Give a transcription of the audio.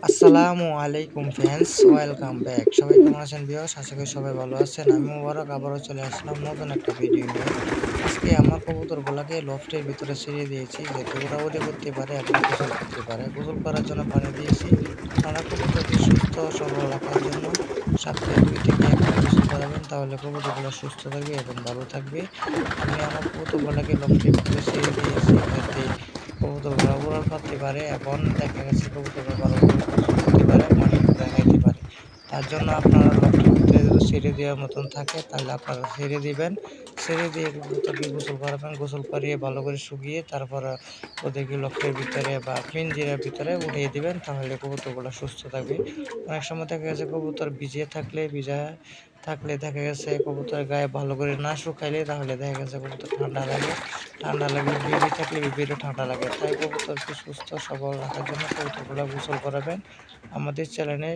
আসসালামু আলাইকুম friends, welcome back. সবাই কেমন আছেন ভিউয়ার্স? আশা করি সবাই ভালো আছেন। আমি মোবারক আবারও চলে আসলাম নতুন একটা ভিডিও নিয়ে। আজকে আমার কবুতরগুলোকে লফটের ভিতরে ছেড়ে দিয়েছি যাতে উড়াউড়ি করতে পারে এবং গোসল করতে পারে। গোসল করার জন্য পানি দিয়েছি। আপনারা কবুতরকে সুস্থ সবল রাখার জন্য সপ্তাহে 2 থেকে 1 বার গোসল করাবেন, তাহলে কবুতরগুলো সুস্থ থাকবে এবং ভালো থাকবে। আমি আমার কবুতরগুলোকে লফটের ভিতরে ছেড়ে দিয়েছি যাতে কবুতরগুলো উড়াল পারতে পারে এবং দেখা গেছে কবুতরগুলো ভালোভাবে গোসল করতে পারে, পানি খাইতে পারে। তার জন্য আপনারা লফটের ভিতরে যদি ছেড়ে দেওয়ার মতন থাকে তাহলে আপনারা ছেড়ে দিবেন। ছেড়ে দিয়ে কবুতরকে গোসল করাবেন। গোসল করিয়ে ভালো করে শুকিয়ে তারপর ওদেরকে লফটের ভিতরে বা পিঞ্জিরার ভিতরে উঠিয়ে দিবেন, তাহলে কবুতরগুলো সুস্থ থাকবে। অনেক সময় দেখা গেছে কবুতর ভিজা থাকলে দেখা গেছে কবুতরের গায়ে ভালো করে না শুকাইলে তাহলে দেখা গেছে কবুতর ঠান্ডা লাগলে বেবি থাকলে বেবিরও ঠান্ডা লাগে। তাই কবুতরকে সুস্থ সবল রাখার জন্য কবুতরগুলো গোসল করাবেন। আমাদের চ্যানেলে